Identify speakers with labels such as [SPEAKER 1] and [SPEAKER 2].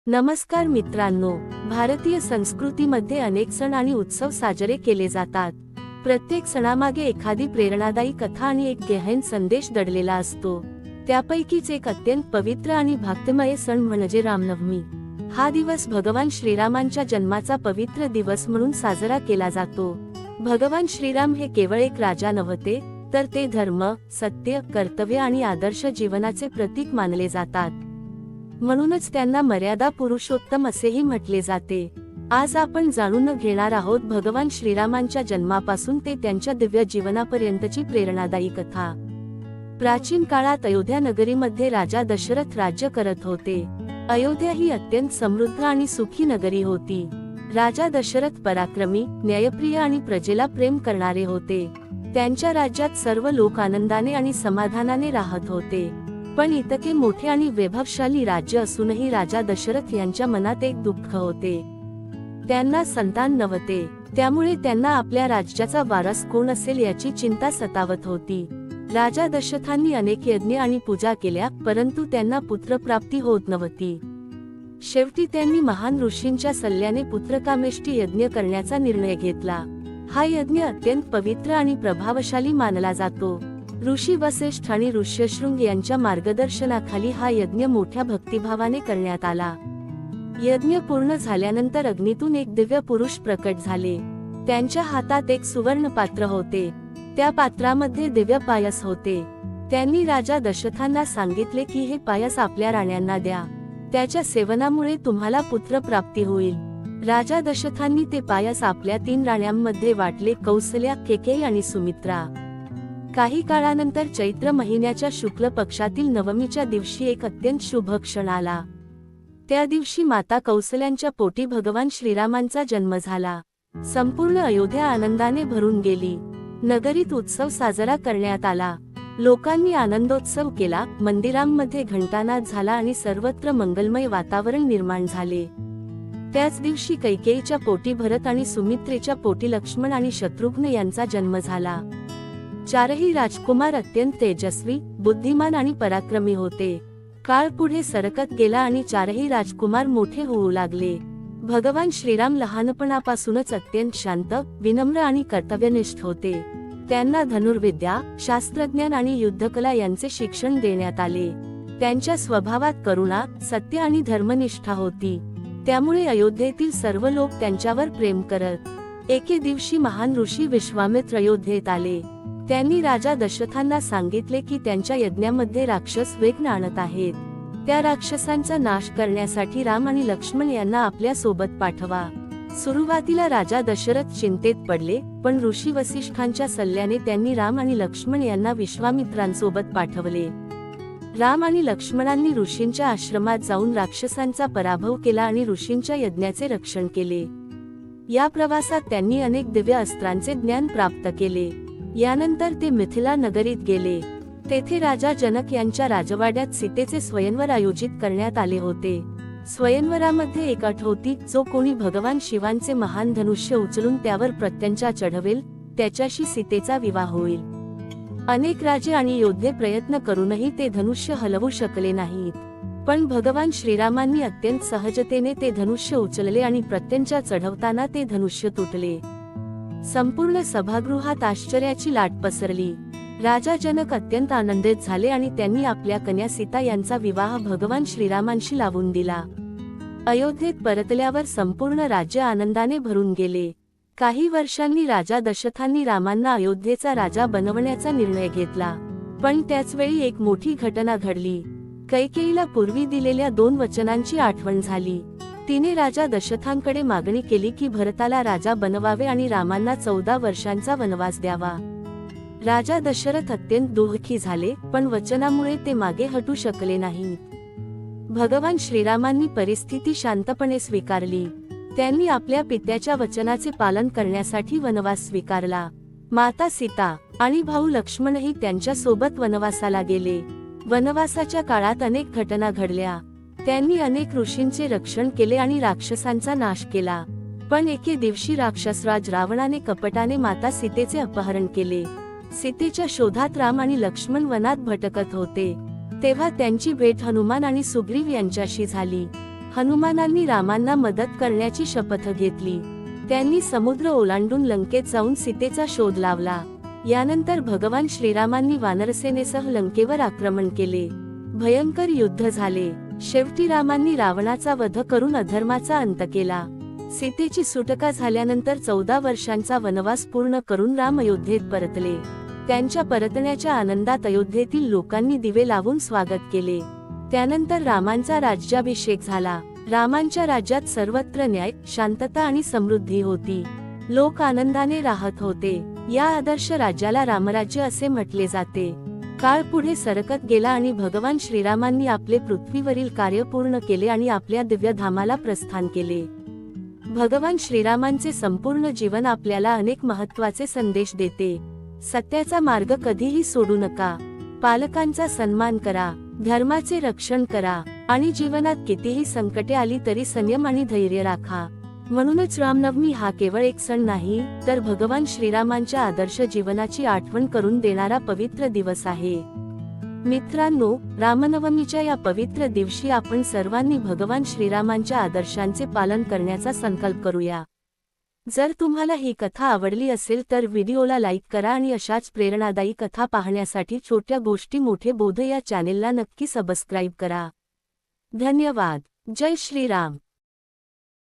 [SPEAKER 1] नमस्कार मित्रांनो, भारतीय संस्कृतीमध्ये अनेक सण आणि उत्सव साजरे केले जातात. प्रत्येक सणामागे एखादी प्रेरणादायी कथा आणि एक गहन संदेश दडलेला असतो. त्यापैकीच एक अत्यंत पवित्र आणि भक्तिमय सण म्हणजे रामनवमी. हा दिवस भगवान श्रीरामांच्या जन्माचा पवित्र दिवस म्हणून साजरा केला जातो. भगवान श्रीराम हे केवळ एक राजा नव्हते, तर ते धर्म, सत्य, कर्तव्य आणि आदर्श जीवनाचे प्रतीक मानले जातात. म्हणूनच त्यांना मर्यादा पुरुषोत्तम असेही म्हटले जाते. आज आपण जाणून घेणार आहोत भगवान श्रीरामांच्या जन्मापासून ते त्यांच्या दिव्य जीवनापर्यंतची प्रेरणादायी कथा. प्राचीन काळात अयोध्या नगरीमध्ये राजा दशरथ राज्य करत होते. अयोध्या ही अत्यंत समृद्ध आणि सुखी नगरी होती. राजा दशरथ पराक्रमी, न्यायप्रिय आणि प्रजेला प्रेम करणारे होते. त्यांच्या राज्यात सर्व लोक आनंदाने आणि समाधानाने राहत होते. पण इतके मोठे आणि वैभवशाली राज्य असूनही राजा दशरथ यांच्या मनात एक दुःख होते. त्यांना संतान नव्हते, त्यामुळे त्यांना आपल्या राज्याचा वारस कोण असेल याची चिंता सतावत होती. राजा दशरथांनी अनेक यज्ञ आणि पूजा केल्या, परंतु त्यांना पुत्रप्राप्ती होत नव्हती. शेवटी त्यांनी महान ऋषींच्या सल्ल्याने पुत्रकामेष्टी यज्ञ करण्याचा निर्णय घेतला. हा यज्ञ अत्यंत पवित्र आणि प्रभावशाली मानला जातो. ऋषी वसिष्ठ आणि ऋष्यशृंग यांच्या मार्गदर्शनाखाली हा यज्ञ मोठ्या भक्तिभावाने करण्यात आला. यज्ञ पूर्ण झाल्यानंतर अग्नीतून एक दिव्य पुरुष प्रकट झाले. त्यांच्या हातात एक सुवर्ण पात्र होते. त्या पात्रामध्ये दिव्य पायस होते. त्यांनी राजा दशरथांना सांगितले की हे पायस आपल्या राण्यांना द्या. त्याच्या सेवनामुळे तुम्हाला पुत्रप्राप्ती होईल. राजा दशरथांनी ते पायस आपल्या 3 राण्यांमध्ये वाटले, कौसल्या, कैकेयी आणि सुमित्रा. काही काळानंतर चैत्र महिन्याच्या शुक्ल पक्षातील नवमीच्या दिवशी एक अत्यंत शुभ क्षण आला. त्या दिवशी माता कौसल्यांच्या पोटी भगवान श्रीरामांचा जन्म झाला. संपूर्ण अयोध्या आनंदाने भरून गेली. नगरीत उत्सव साजरा करण्यात आला. लोकांनी आनंदोत्सव केला, मंदिरांमध्ये घंटानाद झाला आणि सर्वत्र मंगलमय वातावरण निर्माण झाले. त्याच दिवशी कैकेयीच्या पोटी भरत आणि सुमित्रेच्या पोटी लक्ष्मण आणि शत्रुघ्न यांचा जन्म झाला. चारही राजकुमार अत्यंत तेजस्वी, बुद्धिमान आणि पराक्रमी होते. काळ पुढे सरकत गेला आणि चारही राजकुमार मोठे होऊ लागले. भगवान श्रीराम लहानपणापासूनच अत्यंत शांत, विनम्र आणि कर्तव्यनिष्ठ होते. त्यांना धनुर्विद्या, शास्त्रज्ञान आणि युद्धकला यांचे शिक्षण देण्यात आले. त्यांच्या स्वभावात करुणा, सत्य आणि धर्मनिष्ठा होती. त्यामुळे अयोध्येतील सर्व लोक त्यांच्यावर प्रेम करत. एके दिवशी महान ऋषी विश्वामित्र अयोध्येत आले. त्यांनी राजा दशरथांना सांगितले की त्यांच्या यज्ञामध्ये राक्षस विघ्न आणत आहेत. त्या राक्षसांचा नाश करण्यासाठी राम आणि लक्ष्मण यांना आपल्या सोबत पाठवा. सुरुवातीला राजा दशरथ चिंतेत पडले, पण ऋषी वसिष्ठांच्या सल्ल्याने त्यांनी राम आणि लक्ष्मण यांना विश्वामित्रांसोबत पाठवले. राम आणि लक्ष्मणांनी ऋषींच्या आश्रमात जाऊन राक्षसांचा पराभव केला आणि ऋषींच्या यज्ञाचे रक्षण केले. या प्रवासात त्यांनी अनेक दिव्य अस्त्रांचे ज्ञान प्राप्त केले. यानंतर ते मिथिला नगरीत गेले. तेथे राजा जनक यांच्या राजवाड्यात सीतेचे स्वयंवर आयोजित करण्यात आले होते. स्वयंवरामध्ये एक अट होती, जो कोणी भगवान शिवांचे महान धनुष्य उचलून त्यावर प्रत्यंचा चढवेल, त्याच्याशी सीतेचा विवाह होईल. अनेक राजे आणि योद्धे प्रयत्न करूनही ते धनुष्य हलवू शकले नाहीत. पण भगवान श्रीरामांनी अत्यंत सहजतेने ते धनुष्य उचलले आणि प्रत्यंचा चढवताना ते धनुष्य तुटले. संपूर्ण सभागृहात आश्चर्याची लाट पसरली. राजा जनक अत्यंत आनंदित झाले आणि त्यांनी आपल्या कन्या सीता यांचा विवाह भगवान श्रीरामांशी लावून दिला. अयोध्येत परतल्यावर संपूर्ण राज्य आनंदाने भरून गेले. काही वर्षांनी राजा दशरथांनी रामांना अयोध्येचा राजा बनवण्याचा निर्णय घेतला. पण त्याचवेळी एक मोठी घटना घडली. कैकेयीला पूर्वी दिलेल्या 2 वचनांची आठवण झाली. तिने राजा दशरथांकडे मागणी केली की भरताला राजा बनवावे आणि रामांना 14 वर्षांचा वनवास द्यावा. राजा दशरथ अत्यंत दुःखी झाले, पण वचनामुळे ते मागे हटू शकले नाहीत. भगवान श्रीरामांनी परिस्थिती शांतपणे स्वीकारली. त्यांनी आपल्या पित्याच्या वचनाचे पालन करण्यासाठी वनवास स्वीकारला. माता सीता आणि भाऊ लक्ष्मणही त्यांच्या सोबत वनवासाला गेले. वनवासाच्या काळात अनेक घटना घडल्या. त्यांनी अनेक ऋषींचे रक्षण केले आणि राक्षसांचा नाश केला. पण एके दिवशी राक्षसराज रावणाने कपटाने माता सीतेचे अपहरण केले. सीतेच्या शोधात राम आणि लक्ष्मण वनात भटकत होते. तेव्हा त्यांची भेट हनुमान आणि सुग्रीव यांच्याशी झाली. हनुमानांनी रामांना मदत करण्याची शपथ घेतली. त्यांनी समुद्र ओलांडून लंकेत जाऊन सीतेचा शोध लावला. यानंतर भगवान श्रीरामांनी वानरसेनेसह लंकेवर आक्रमण केले. भयंकर युद्ध झाले. शेवटी रामांनी रावणाचा वध करून अधर्माचा अंत केला. सीतेची सुटका झाल्यानंतर 14 वर्षांचा वनवास पूर्ण करून राम अयोध्येत परतले. त्यांच्या परतण्याच्या आनंदात अयोध्येतील लोकांनी दिवे लावून स्वागत केले. त्यानंतर रामांचा राज्याभिषेक झाला. रामांच्या राज्यात सर्वत्र न्याय, शांतता आणि समृद्धी होती. लोक आनंदाने राहत होते. या आदर्श राज्याला रामराज्य असे म्हटले जाते. काळ पुढे सरकत गेला आणि भगवान श्रीरामांनी आपले पृथ्वीवरील कार्य पूर्ण केले आणि आपल्या दिव्य धामाला प्रस्थान केले. भगवान श्रीरामांचे संपूर्ण जीवन आपल्याला अनेक महत्त्वाचे संदेश देते. सत्याचा मार्ग कधीही सोडू नका. पालकांचा सन्मान करा, धर्माचे रक्षण करा आणि जीवनात कितीही संकटे आली तरी संयम आणि धैर्य राखा. म्हणूनच रामनवमी हा केवळ एक सण नाही, तर भगवान श्रीरामांच्या आदर्श जीवनाची आठवण करून देणारा पवित्र दिवस आहे. मित्रांनो, रामनवमीच्या या पवित्र दिवशी आपण सर्वांनी भगवान श्रीरामांच्या आदर्शांचे पालन करण्याचा संकल्प करूया. जर तुम्हाला ही कथा आवडली असेल तर व्हिडिओला लाईक करा आणि अशाच प्रेरणादायी कथा पाहण्यासाठी छोट्या गोष्टी मोठे बोध या चॅनेलला नक्की सबस्क्राईब करा. धन्यवाद. जय श्रीराम.